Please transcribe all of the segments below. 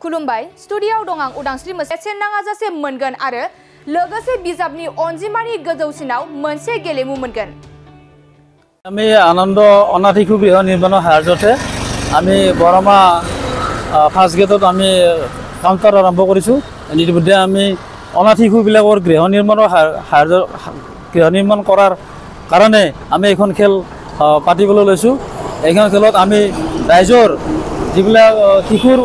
खुलुमबाय स्टुडियाव दं आं उदांस्रि मोसेन नाङाजासे मोनगोन आरो लोगोसे बिजाबनि अनजिमानि गोजौसिनाव मोनसे गेलेमु मोनगोन। আমি আনন্দ অনাথিশু গৃহ নিৰ্মাণৰ সাহায্যতে আমি বৰমা ফাৰ্ষ্ট গেটত আমি কাউণ্টাৰ আৰম্ভ কৰিছোঁ। ইতিমধ্যে আমি অনাথিশুবিলাকৰ গৃহ নিৰ্মাণ কৰাৰ কাৰণে আমি এখন খেল পাতিবলৈ লৈছোঁ। এইখন খেলত আমি ৰাইজৰ যিবিলাক শিশুৰ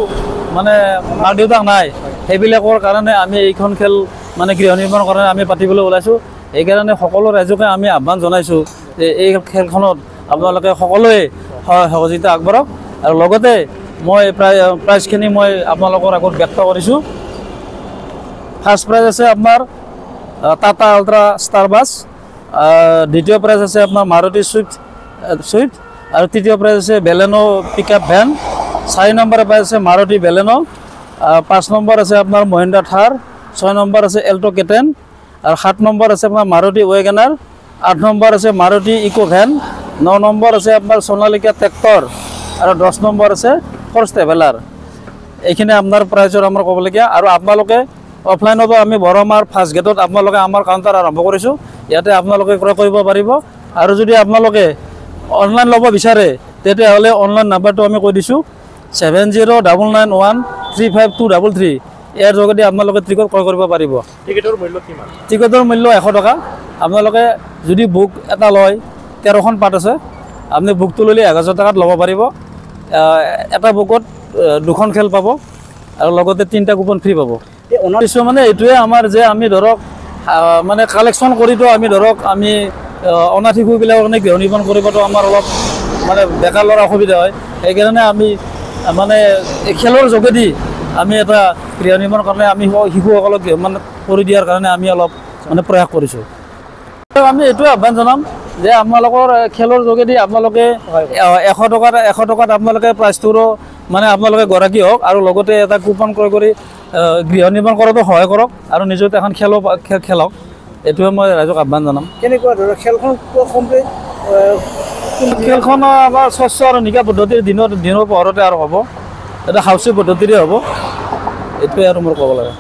মানে মাক দেউতাক নাই সেইবিলাকৰ কাৰণে আমি এইখন খেল মানে গৃহ নিৰ্মাণৰ কাৰণে আমি পাতিবলৈ ওলাইছোঁ। এইকাৰণে সকলো ৰাইজকে আমি আহ্বান জনাইছোঁ যে এই খেলখনত আপোনালোকে সকলোৱে সহযোগিতা আগবঢ়াওক আৰু লগতে মই প্ৰাইজখিনি মই আপোনালোকৰ আগত ব্যক্ত কৰিছোঁ। ফাৰ্ষ্ট প্ৰাইজ আছে আপোনাৰ টাটা আল্ট্ৰা ষ্টাৰ বাছ, দ্বিতীয় প্ৰাইজ আছে আপোনাৰ মাৰুতি ছুইফ্ট আৰু তৃতীয় প্ৰাইজ আছে Baleno pickup van, 4 number prize আছে মাৰুতি বেলেনো, 5 নম্বৰ আছে আপোনাৰ মহিন্দ্ৰা থাৰ, 6 নম্বৰ আছে এল্টো কেটেন আৰু 7 নম্বৰ আছে আপোনাৰ মাৰুতি ৱেগনাৰ, 8 নম্বৰ আছে মাৰুতি ইকো ভেন, 9 নম্বৰ আছে আপোনাৰ সোণালিকা ট্ৰেক্টৰ আৰু 10 নম্বৰ আছে ফৰ্চ ট্ৰেভেলাৰ। এইখিনি আপোনাৰ প্ৰাইজৰ আমাৰ ক'বলগীয়া। আৰু আপোনালোকে অফলাইনতো আমি বৰমাৰ ফাৰ্ষ্ট গেটত আপোনালোকে আমাৰ কাউণ্টাৰ আৰম্ভ কৰিছোঁ। ইয়াতে আপোনালোকে ক্ৰয় কৰিব পাৰিব। আৰু যদি আপোনালোকে অনলাইন ল'ব বিচাৰে তেতিয়াহ'লে অনলাইন নাম্বাৰটো আমি কৈ দিছোঁ 7099135233। ইয়াৰ যোগেদি আপোনালোকে টিকট ক্ৰয় কৰিব পাৰিব। টিকেটৰ মূল্য কিমান? টিকটৰ মূল্য 100 টকা। আপোনালোকে যদি বুক এটা লয় 13খন পাত আছে, আপুনি বুকটো ল'লে 1000 টকাত ল'ব পাৰিব। এটা বুকত 2খন খেল পাব আৰু লগতে 3টা কুপন ফ্ৰী পাব। কিছু মানে এইটোৱে আমাৰ যে আমি ধৰক মানে কালেকশ্যন কৰিতো আমি ধৰক আমি অনাথ শিশুবিলাকৰ কাৰণে গৃহ নিৰ্মাণ কৰিবতো আমাৰ অলপ মানে বেকাৰ ল'ৰা অসুবিধা হয়। সেইকাৰণে আমি মানে খেলৰ যোগেদি আমি এটা গৃহ নিৰ্মাণৰ কাৰণে আমি শিশুসকলক মানে কৰি দিয়াৰ কাৰণে আমি অলপ মানে প্ৰয়াস কৰিছোঁ। আমি এইটোৱে আহ্বান জনাম যে আপোনালোকৰ খেলৰ যোগেদি আপোনালোকে 100 টকাত আপোনালোকে প্ৰাইজটোৰো মানে আপোনালোকে গৰাকী হওক আৰু লগতে এটা কুপন ক্ৰয় কৰি গৃহ নিৰ্মাণ কৰাটো সহায় কৰক আৰু নিজে এখন খেলক। এইটোৱে মই ৰাইজক আহ্বান জনাম। কেনেকুৱা ধৰণৰ খেলখন খেলখন আমাৰ স্বচ্ছ আৰু নিকা পদ্ধতিৰ দিনৰ পোহৰতে আৰু হ'ব, এটা হাউচি পদ্ধতিৰে হ'ব। এইটোৱে আৰু মোৰ ক'ব লাগে।